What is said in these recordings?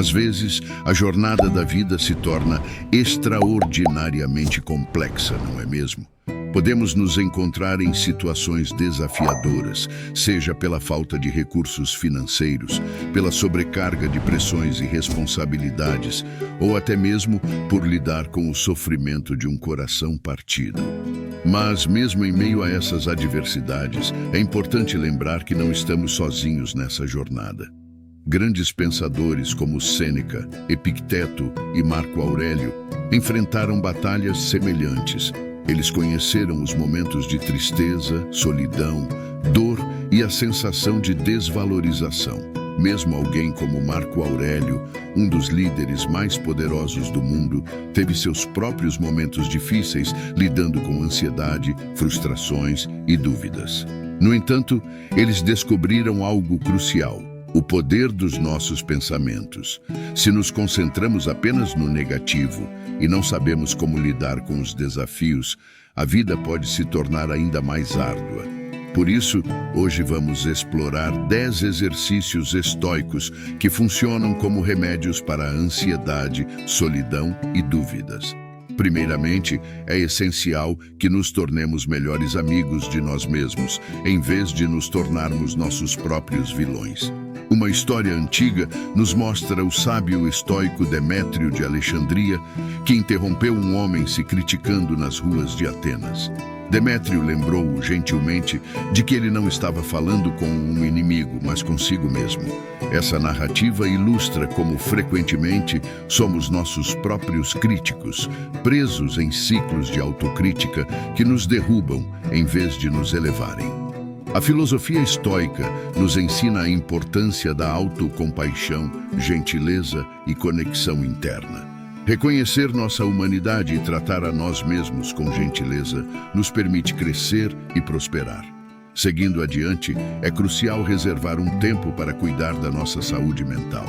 Às vezes, a jornada da vida se torna extraordinariamente complexa, não é mesmo? Podemos nos encontrar em situações desafiadoras, seja pela falta de recursos financeiros, pela sobrecarga de pressões e responsabilidades, ou até mesmo por lidar com o sofrimento de um coração partido. Mas, mesmo em meio a essas adversidades, é importante lembrar que não estamos sozinhos nessa jornada. Grandes pensadores como Sêneca, Epicteto e Marco Aurélio enfrentaram batalhas semelhantes. Eles conheceram os momentos de tristeza, solidão, dor e a sensação de desvalorização. Mesmo alguém como Marco Aurélio, um dos líderes mais poderosos do mundo, teve seus próprios momentos difíceis lidando com ansiedade, frustrações e dúvidas. No entanto, eles descobriram algo crucial: o poder dos nossos pensamentos. Se nos concentramos apenas no negativo e não sabemos como lidar com os desafios, a vida pode se tornar ainda mais árdua. Por isso, hoje vamos explorar 10 exercícios estoicos que funcionam como remédios para a ansiedade, solidão e dúvidas. Primeiramente, é essencial que nos tornemos melhores amigos de nós mesmos, em vez de nos tornarmos nossos próprios vilões. Uma história antiga nos mostra o sábio estoico Demétrio de Alexandria, que interrompeu um homem se criticando nas ruas de Atenas. Demétrio lembrou-o gentilmente de que ele não estava falando com um inimigo, mas consigo mesmo. Essa narrativa ilustra como frequentemente somos nossos próprios críticos, presos em ciclos de autocrítica que nos derrubam em vez de nos elevarem. A filosofia estoica nos ensina a importância da autocompaixão, gentileza e conexão interna. Reconhecer nossa humanidade e tratar a nós mesmos com gentileza nos permite crescer e prosperar. Seguindo adiante, é crucial reservar um tempo para cuidar da nossa saúde mental.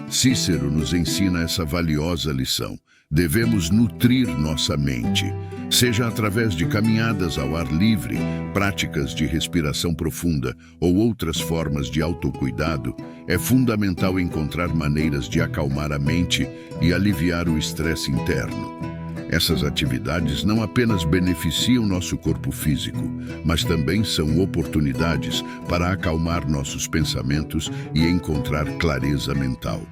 Cícero nos ensina essa valiosa lição. Devemos nutrir nossa mente, seja através de caminhadas ao ar livre, práticas de respiração profunda ou outras formas de autocuidado. É fundamental encontrar maneiras de acalmar a mente e aliviar o estresse interno. Essas atividades não apenas beneficiam nosso corpo físico, mas também são oportunidades para acalmar nossos pensamentos e encontrar clareza mental.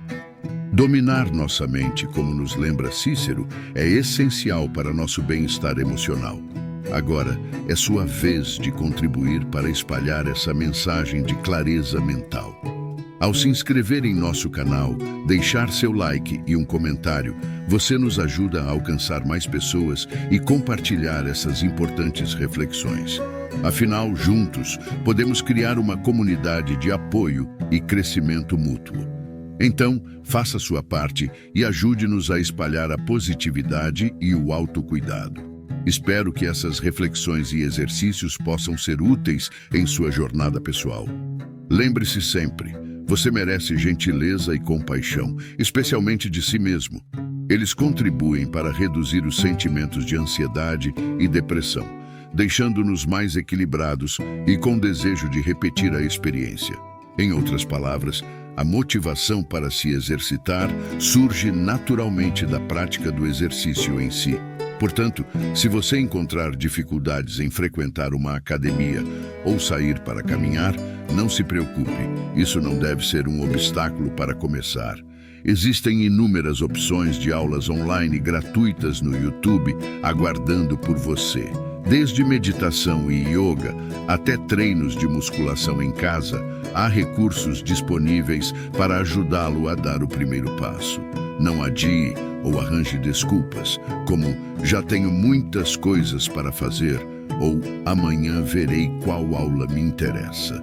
Dominar nossa mente, como nos lembra Cícero, é essencial para nosso bem-estar emocional. Agora, é sua vez de contribuir para espalhar essa mensagem de clareza mental. Ao se inscrever em nosso canal, deixar seu like e um comentário, você nos ajuda a alcançar mais pessoas e compartilhar essas importantes reflexões. Afinal, juntos, podemos criar uma comunidade de apoio e crescimento mútuo. Então, faça sua parte e ajude-nos a espalhar a positividade e o autocuidado. Espero que essas reflexões e exercícios possam ser úteis em sua jornada pessoal. Lembre-se sempre, você merece gentileza e compaixão, especialmente de si mesmo. Eles contribuem para reduzir os sentimentos de ansiedade e depressão, deixando-nos mais equilibrados e com desejo de repetir a experiência. Em outras palavras, a motivação para se exercitar surge naturalmente da prática do exercício em si. Portanto, se você encontrar dificuldades em frequentar uma academia ou sair para caminhar, não se preocupe, isso não deve ser um obstáculo para começar. Existem inúmeras opções de aulas online gratuitas no YouTube aguardando por você. Desde meditação e yoga até treinos de musculação em casa, há recursos disponíveis para ajudá-lo a dar o primeiro passo. Não adie ou arranje desculpas, como já tenho muitas coisas para fazer ou amanhã verei qual aula me interessa.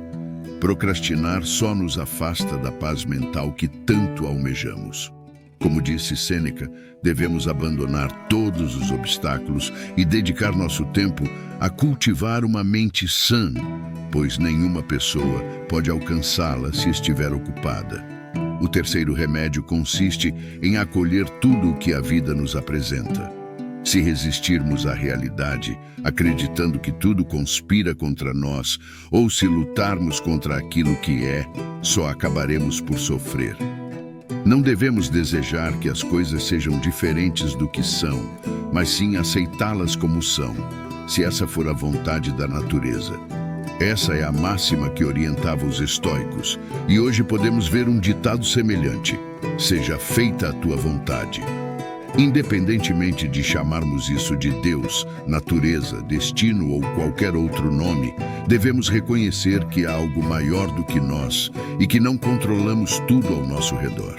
Procrastinar só nos afasta da paz mental que tanto almejamos. Como disse Sêneca, devemos abandonar todos os obstáculos e dedicar nosso tempo a cultivar uma mente sã, pois nenhuma pessoa pode alcançá-la se estiver ocupada. O terceiro remédio consiste em acolher tudo o que a vida nos apresenta. Se resistirmos à realidade, acreditando que tudo conspira contra nós, ou se lutarmos contra aquilo que é, só acabaremos por sofrer. Não devemos desejar que as coisas sejam diferentes do que são, mas sim aceitá-las como são, se essa for a vontade da natureza. Essa é a máxima que orientava os estoicos, e hoje podemos ver um ditado semelhante: seja feita a tua vontade. Independentemente de chamarmos isso de Deus, natureza, destino ou qualquer outro nome, devemos reconhecer que há algo maior do que nós e que não controlamos tudo ao nosso redor.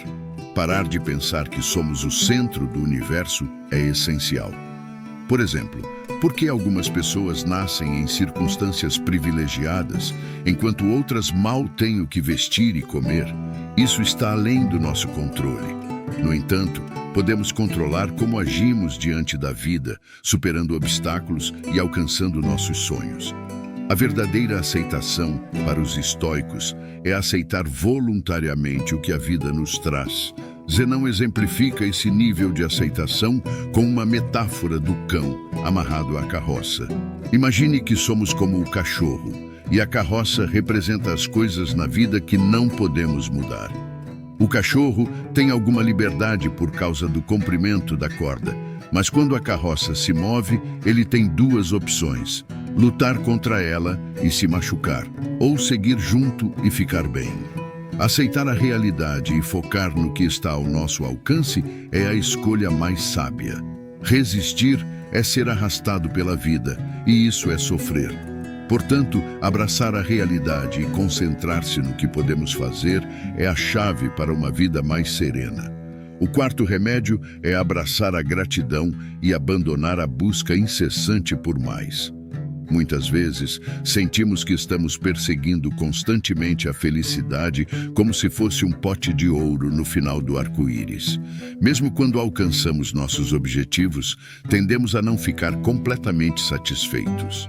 Parar de pensar que somos o centro do universo é essencial. Por exemplo, por que algumas pessoas nascem em circunstâncias privilegiadas, enquanto outras mal têm o que vestir e comer? Isso está além do nosso controle. No entanto, podemos controlar como agimos diante da vida, superando obstáculos e alcançando nossos sonhos. A verdadeira aceitação, para os estoicos, é aceitar voluntariamente o que a vida nos traz. Zenão exemplifica esse nível de aceitação com uma metáfora do cão amarrado à carroça. Imagine que somos como o cachorro, e a carroça representa as coisas na vida que não podemos mudar. O cachorro tem alguma liberdade por causa do comprimento da corda, mas quando a carroça se move, ele tem duas opções: lutar contra ela e se machucar, ou seguir junto e ficar bem. Aceitar a realidade e focar no que está ao nosso alcance é a escolha mais sábia. Resistir é ser arrastado pela vida, e isso é sofrer. Portanto, abraçar a realidade e concentrar-se no que podemos fazer é a chave para uma vida mais serena. O quarto remédio é abraçar a gratidão e abandonar a busca incessante por mais. Muitas vezes, sentimos que estamos perseguindo constantemente a felicidade como se fosse um pote de ouro no final do arco-íris. Mesmo quando alcançamos nossos objetivos, tendemos a não ficar completamente satisfeitos.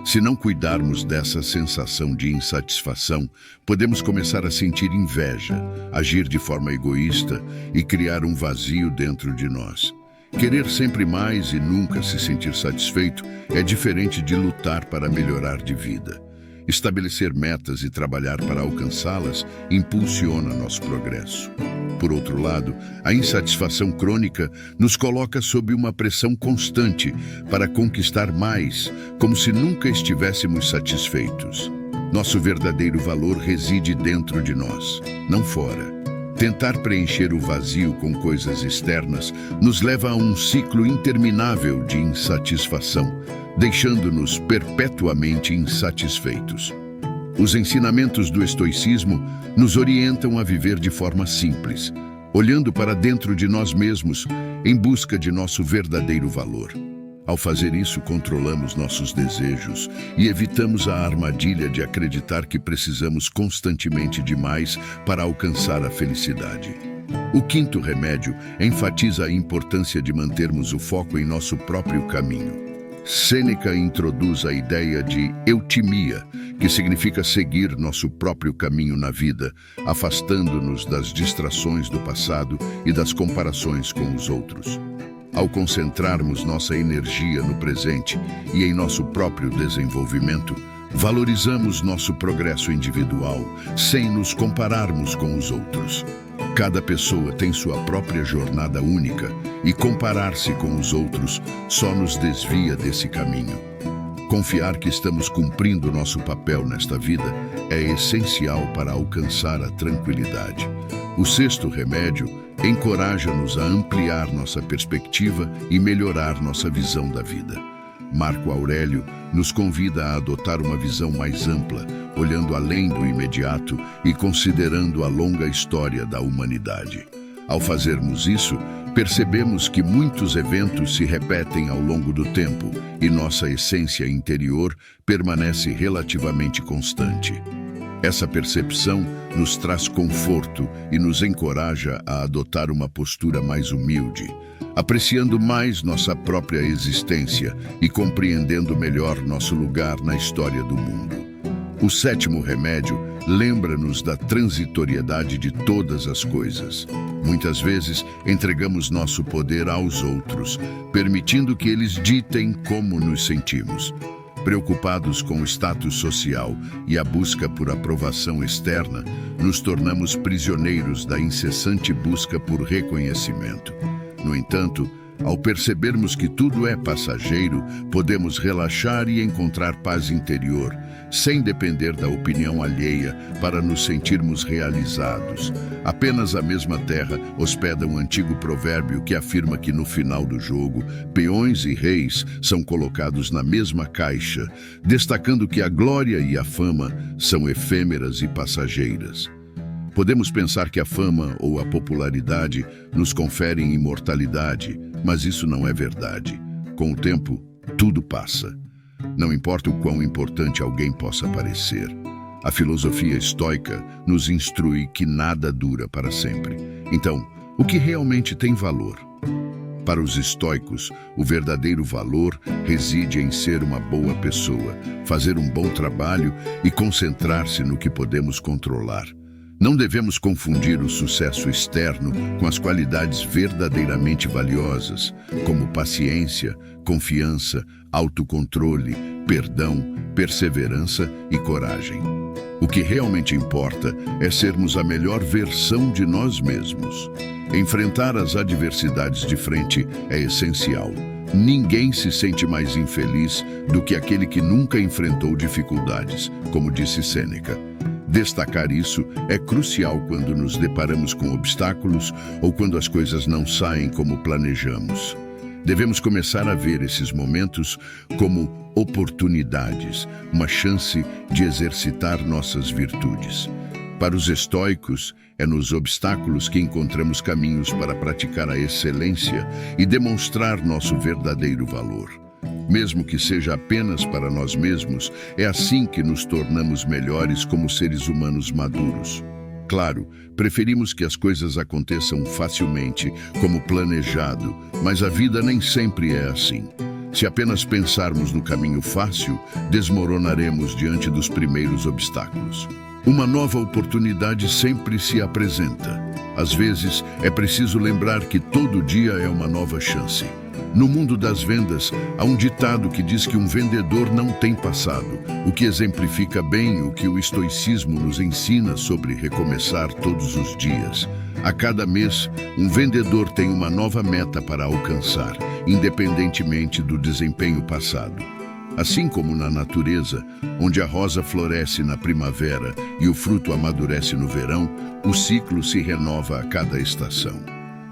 Se não cuidarmos dessa sensação de insatisfação, podemos começar a sentir inveja, agir de forma egoísta e criar um vazio dentro de nós. Querer sempre mais e nunca se sentir satisfeito é diferente de lutar para melhorar de vida. Estabelecer metas e trabalhar para alcançá-las impulsiona nosso progresso. Por outro lado, a insatisfação crônica nos coloca sob uma pressão constante para conquistar mais, como se nunca estivéssemos satisfeitos. Nosso verdadeiro valor reside dentro de nós, não fora. Tentar preencher o vazio com coisas externas nos leva a um ciclo interminável de insatisfação, deixando-nos perpetuamente insatisfeitos. Os ensinamentos do estoicismo nos orientam a viver de forma simples, olhando para dentro de nós mesmos em busca de nosso verdadeiro valor. Ao fazer isso, controlamos nossos desejos e evitamos a armadilha de acreditar que precisamos constantemente de mais para alcançar a felicidade. O quinto remédio enfatiza a importância de mantermos o foco em nosso próprio caminho. Sêneca introduz a ideia de eutimia, que significa seguir nosso próprio caminho na vida, afastando-nos das distrações do passado e das comparações com os outros. Ao concentrarmos nossa energia no presente e em nosso próprio desenvolvimento, valorizamos nosso progresso individual sem nos compararmos com os outros. Cada pessoa tem sua própria jornada única e comparar-se com os outros só nos desvia desse caminho. Confiar que estamos cumprindo nosso papel nesta vida é essencial para alcançar a tranquilidade. O sexto remédio encoraja-nos a ampliar nossa perspectiva e melhorar nossa visão da vida. Marco Aurélio nos convida a adotar uma visão mais ampla, olhando além do imediato e considerando a longa história da humanidade. Ao fazermos isso, percebemos que muitos eventos se repetem ao longo do tempo e nossa essência interior permanece relativamente constante. Essa percepção nos traz conforto e nos encoraja a adotar uma postura mais humilde, apreciando mais nossa própria existência e compreendendo melhor nosso lugar na história do mundo. O sétimo remédio lembra-nos da transitoriedade de todas as coisas. Muitas vezes entregamos nosso poder aos outros, permitindo que eles ditem como nos sentimos. Preocupados com o status social e a busca por aprovação externa, nos tornamos prisioneiros da incessante busca por reconhecimento. No entanto, ao percebermos que tudo é passageiro, podemos relaxar e encontrar paz interior, sem depender da opinião alheia para nos sentirmos realizados. Apenas a mesma terra hospeda um antigo provérbio que afirma que no final do jogo, peões e reis são colocados na mesma caixa, destacando que a glória e a fama são efêmeras e passageiras. Podemos pensar que a fama ou a popularidade nos conferem imortalidade, mas isso não é verdade. Com o tempo, tudo passa. Não importa o quão importante alguém possa parecer. A filosofia estoica nos instrui que nada dura para sempre. Então, o que realmente tem valor? Para os estoicos, o verdadeiro valor reside em ser uma boa pessoa, fazer um bom trabalho e concentrar-se no que podemos controlar. Não devemos confundir o sucesso externo com as qualidades verdadeiramente valiosas, como paciência, confiança, autocontrole, perdão, perseverança e coragem. O que realmente importa é sermos a melhor versão de nós mesmos. Enfrentar as adversidades de frente é essencial. Ninguém se sente mais infeliz do que aquele que nunca enfrentou dificuldades, como disse Sêneca. Destacar isso é crucial quando nos deparamos com obstáculos ou quando as coisas não saem como planejamos. Devemos começar a ver esses momentos como oportunidades, uma chance de exercitar nossas virtudes. Para os estoicos, é nos obstáculos que encontramos caminhos para praticar a excelência e demonstrar nosso verdadeiro valor. Mesmo que seja apenas para nós mesmos, é assim que nos tornamos melhores como seres humanos maduros. Claro, preferimos que as coisas aconteçam facilmente, como planejado, mas a vida nem sempre é assim. Se apenas pensarmos no caminho fácil, desmoronaremos diante dos primeiros obstáculos. Uma nova oportunidade sempre se apresenta. Às vezes, é preciso lembrar que todo dia é uma nova chance. No mundo das vendas, há um ditado que diz que um vendedor não tem passado, o que exemplifica bem o que o estoicismo nos ensina sobre recomeçar todos os dias. A cada mês, um vendedor tem uma nova meta para alcançar, independentemente do desempenho passado. Assim como na natureza, onde a rosa floresce na primavera e o fruto amadurece no verão, o ciclo se renova a cada estação.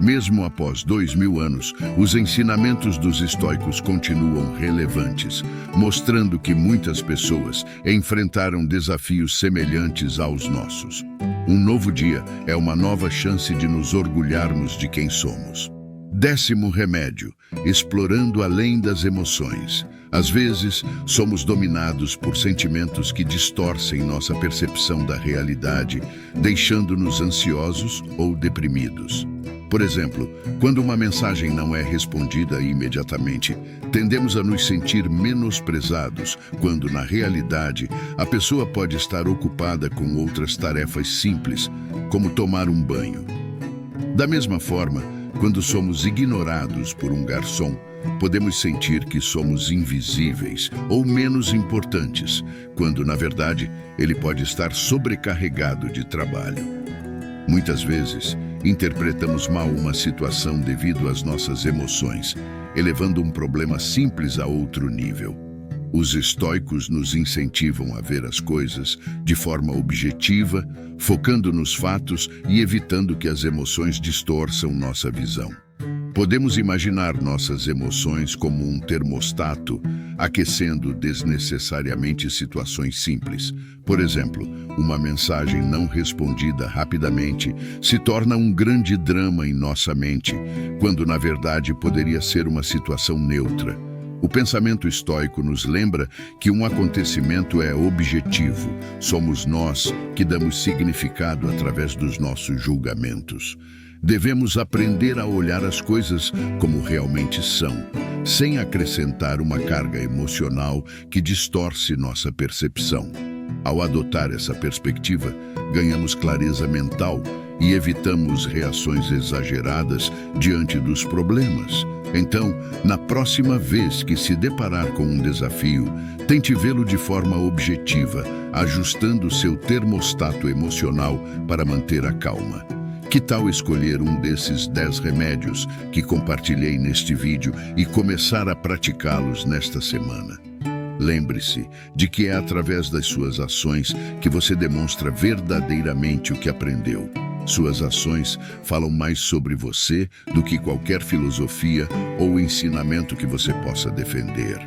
Mesmo após 2000 anos, os ensinamentos dos estoicos continuam relevantes, mostrando que muitas pessoas enfrentaram desafios semelhantes aos nossos. Um novo dia é uma nova chance de nos orgulharmos de quem somos. 10º remédio: explorando além das emoções. Às vezes, somos dominados por sentimentos que distorcem nossa percepção da realidade, deixando-nos ansiosos ou deprimidos. Por exemplo, quando uma mensagem não é respondida imediatamente, tendemos a nos sentir menosprezados, quando, na realidade, a pessoa pode estar ocupada com outras tarefas simples, como tomar um banho. Da mesma forma, quando somos ignorados por um garçom, podemos sentir que somos invisíveis ou menos importantes, quando, na verdade, ele pode estar sobrecarregado de trabalho. Muitas vezes, interpretamos mal uma situação devido às nossas emoções, elevando um problema simples a outro nível. Os estoicos nos incentivam a ver as coisas de forma objetiva, focando nos fatos e evitando que as emoções distorçam nossa visão. Podemos imaginar nossas emoções como um termostato, aquecendo desnecessariamente situações simples. Por exemplo, uma mensagem não respondida rapidamente se torna um grande drama em nossa mente, quando na verdade poderia ser uma situação neutra. O pensamento estoico nos lembra que um acontecimento é objetivo. Somos nós que damos significado através dos nossos julgamentos. Devemos aprender a olhar as coisas como realmente são, sem acrescentar uma carga emocional que distorce nossa percepção. Ao adotar essa perspectiva, ganhamos clareza mental e evitamos reações exageradas diante dos problemas. Então, na próxima vez que se deparar com um desafio, tente vê-lo de forma objetiva, ajustando seu termostato emocional para manter a calma. Que tal escolher um desses 10 remédios que compartilhei neste vídeo e começar a praticá-los nesta semana? Lembre-se de que é através das suas ações que você demonstra verdadeiramente o que aprendeu. Suas ações falam mais sobre você do que qualquer filosofia ou ensinamento que você possa defender.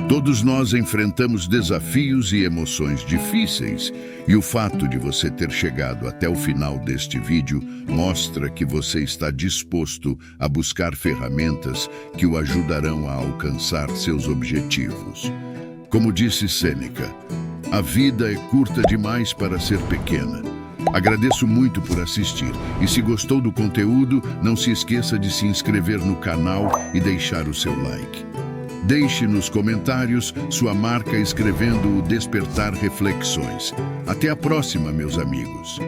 Todos nós enfrentamos desafios e emoções difíceis, e o fato de você ter chegado até o final deste vídeo mostra que você está disposto a buscar ferramentas que o ajudarão a alcançar seus objetivos. Como disse Sêneca, a vida é curta demais para ser pequena. Agradeço muito por assistir e se gostou do conteúdo, não se esqueça de se inscrever no canal e deixar o seu like. Deixe nos comentários sua marca escrevendo o Despertar Reflexões. Até a próxima, meus amigos.